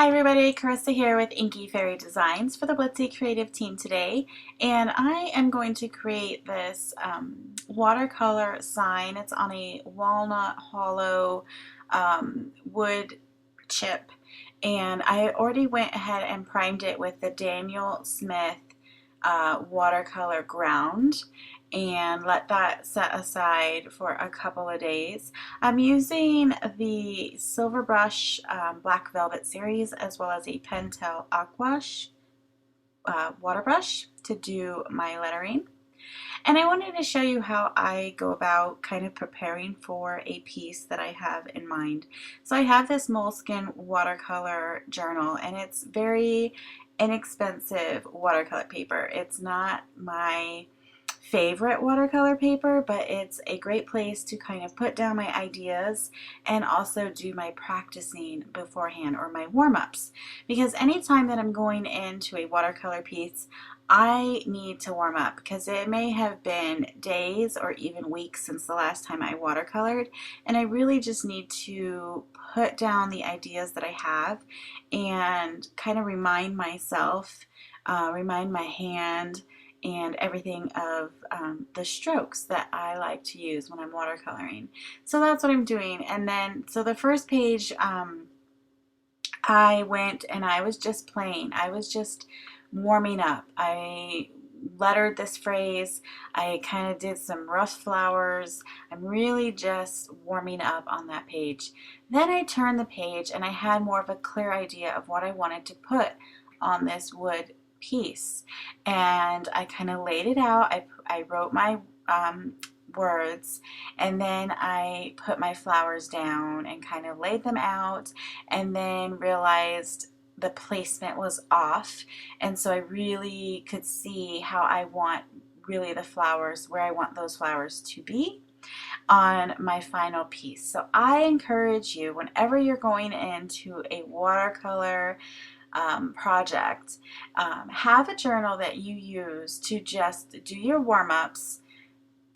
Hi everybody, Carissa here with Inky Fairy Designs for the Blitsy creative team today, and I am going to create this watercolor sign. It's on a walnut hollow wood chip, and I already went ahead and primed it with the Daniel Smith watercolor ground and let that set aside for a couple of days. I'm using the Silver Brush Black Velvet series as well as a Pentel Aquash water brush to do my lettering. And I wanted to show you how I go about kind of preparing for a piece that I have in mind. So I have this moleskin watercolor journal, and it's very inexpensive watercolor paper. It's not my favorite watercolor paper, but it's a great place to kind of put down my ideas and also do my practicing beforehand or my warm-ups, because anytime that I'm going into a watercolor piece I need to warm up, because it may have been days or even weeks since the last time I watercolored, and I really just need to put down the ideas that I have and kind of remind myself, remind my hand and everything of the strokes that I like to use when I'm watercoloring. So that's what I'm doing. And then, so the first page, I went and I was just playing. I was just warming up. I lettered this phrase. I kind of did some rough flowers. I'm really just warming up on that page. Then I turned the page and I had more of a clear idea of what I wanted to put on this wood piece, and I kind of laid it out. I wrote my words, and then I put my flowers down and kind of laid them out, and then realized the placement was off, and so I really could see how I want really the flowers, where I want those flowers to be on my final piece. So I encourage you, whenever you're going into a watercolor project, have a journal that you use to just do your warm-ups,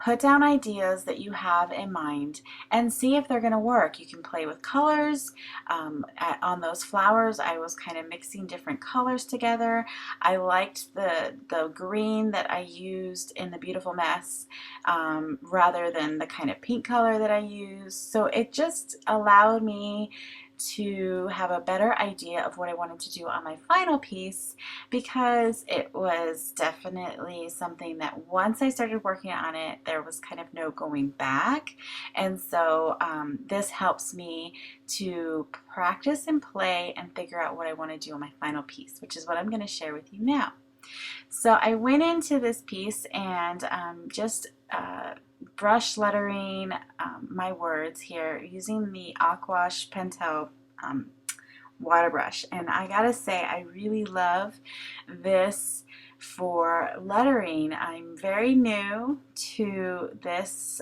put down ideas that you have in mind, and see if they're going to work. You can play with colors. On those flowers, I was kind of mixing different colors together. I liked the green that I used in the Beautiful Mess rather than the kind of pink color that I used. So it just allowed me to have a better idea of what I wanted to do on my final piece, because it was definitely something that once I started working on it, there was kind of no going back. And so this helps me to practice and play and figure out what I want to do on my final piece, which is what I'm going to share with you now. So I went into this piece and just brush lettering my words here using the Aquash Pentel water brush, and I gotta say I really love this for lettering. I'm very new to this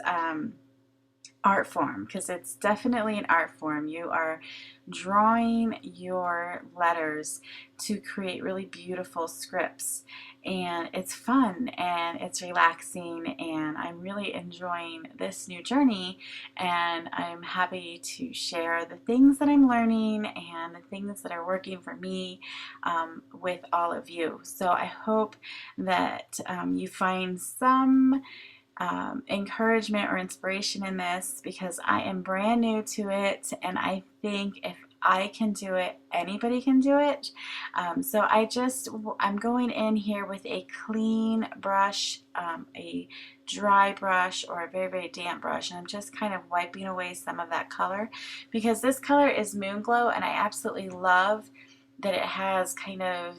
art form, because it's definitely an art form. You are drawing your letters to create really beautiful scripts, and it's fun and it's relaxing, and I'm really enjoying this new journey, and I'm happy to share the things that I'm learning and the things that are working for me with all of you. So I hope that you find some encouragement or inspiration in this, because I am brand new to it, and I think if I can do it, anybody can do it. So I'm going in here with a clean brush, a dry brush or a very, very damp brush, and I'm just kind of wiping away some of that color, because this color is Moon Glow, and I absolutely love that it has kind of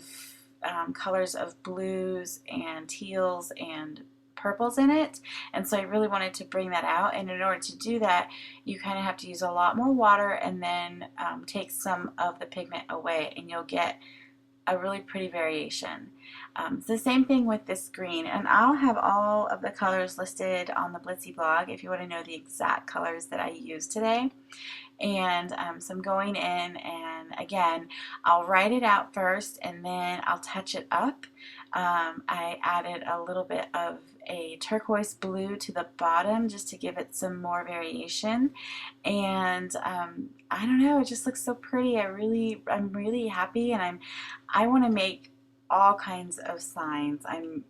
colors of blues and teals and purples in it, and so I really wanted to bring that out. And in order to do that, you kind of have to use a lot more water and then take some of the pigment away, and you'll get a really pretty variation. It's the same thing with this green, and I'll have all of the colors listed on the Blitsy blog if you want to know the exact colors that I used today. And so I'm going in, and again, I'll write it out first and then I'll touch it up. I added a little bit of a turquoise blue to the bottom just to give it some more variation. And I don't know, it just looks so pretty. I'm really happy, and I want to make all kinds of signs. I'm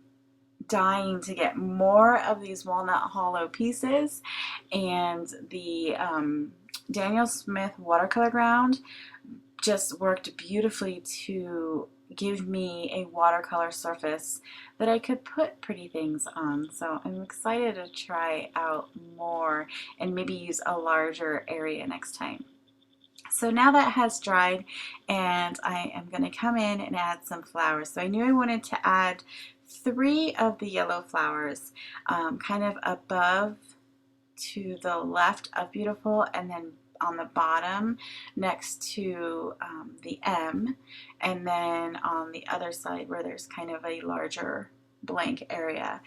dying to get more of these walnut hollow pieces, and the Daniel Smith watercolor ground just worked beautifully to give me a watercolor surface that I could put pretty things on. So I'm excited to try out more and maybe use a larger area next time. So now that has dried, and I am going to come in and add some flowers. So I knew I wanted to add 3 of the yellow flowers, kind of above to the left of beautiful, and then on the bottom next to the M, and then on the other side where there's kind of a larger blank area.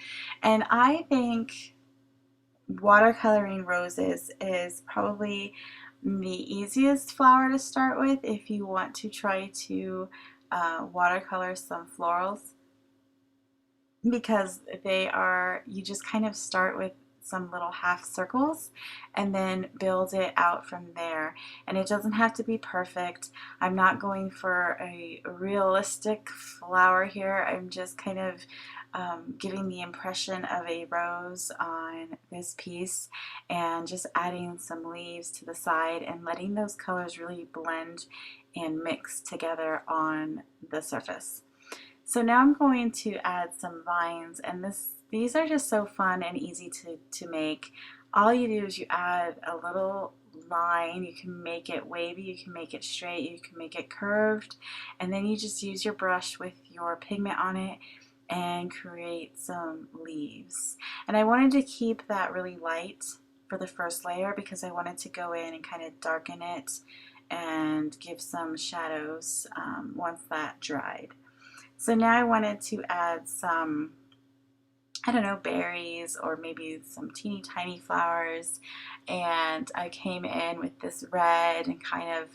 And I think watercoloring roses is probably the easiest flower to start with if you want to try to watercolor some florals, because you just kind of start with some little half circles and then build it out from there. And it doesn't have to be perfect. I'm not going for a realistic flower here. I'm just kind of giving the impression of a rose on this piece, and just adding some leaves to the side and letting those colors really blend and mix together on the surface. So now I'm going to add some vines, and these are just so fun and easy to make. All you do is you add a little line. You can make it wavy, you can make it straight, you can make it curved, and then you just use your brush with your pigment on it and create some leaves. And I wanted to keep that really light for the first layer because I wanted to go in and kind of darken it and give some shadows once that dried. So now I wanted to add some, I don't know, berries or maybe some teeny tiny flowers, and I came in with this red and kind of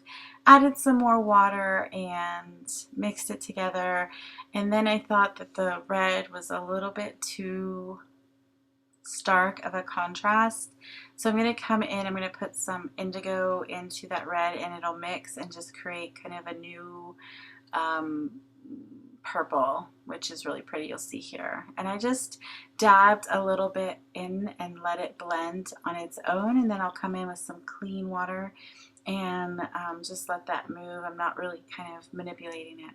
added some more water and mixed it together. And then I thought that the red was a little bit too stark of a contrast, so I'm going to come in, I'm going to put some indigo into that red, and it'll mix and just create kind of a new purple, which is really pretty. You'll see here. And I just dabbed a little bit in and let it blend on its own, and then I'll come in with some clean water and just let that move. I'm not really kind of manipulating it.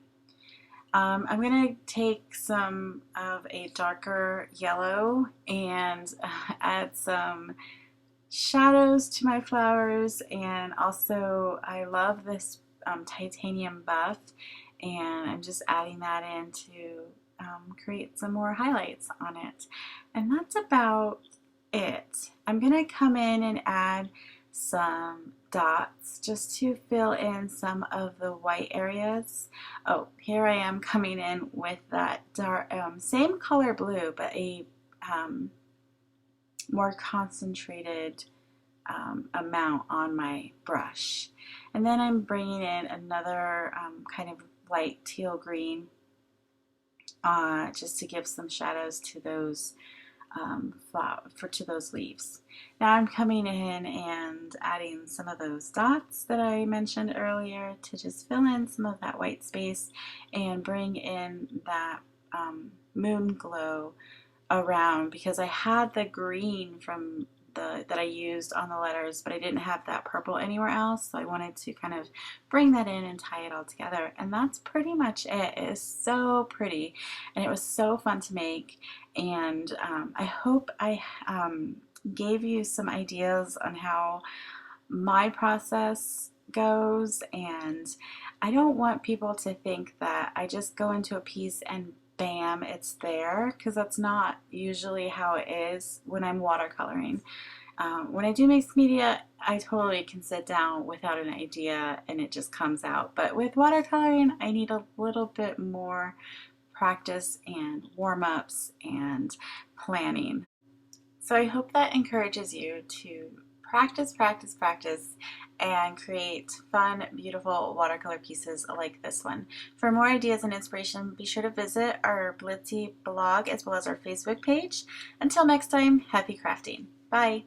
I'm going to take some of a darker yellow and add some shadows to my flowers, and also I love this titanium buff, and I'm just adding that in to create some more highlights on it. And that's about it. I'm going to come in and add some dots just to fill in some of the white areas. Oh, here I am coming in with that dark, same color blue, but a more concentrated amount on my brush. And then I'm bringing in another kind of light teal green just to give some shadows to those to those leaves. Now I'm coming in and adding some of those dots that I mentioned earlier to just fill in some of that white space and bring in that moon glow around, because I had the green from that I used on the letters, but I didn't have that purple anywhere else, so I wanted to kind of bring that in and tie it all together. And that's pretty much it. It is so pretty, and it was so fun to make, and I hope I gave you some ideas on how my process goes. And I don't want people to think that I just go into a piece and bam, it's there, because that's not usually how it is when I'm watercoloring. When I do mixed media, I totally can sit down without an idea and it just comes out. But with watercoloring, I need a little bit more practice and warm-ups and planning. So I hope that encourages you to practice, practice, practice, and create fun, beautiful watercolor pieces like this one. For more ideas and inspiration, be sure to visit our Blitsy blog as well as our Facebook page. Until next time, happy crafting. Bye.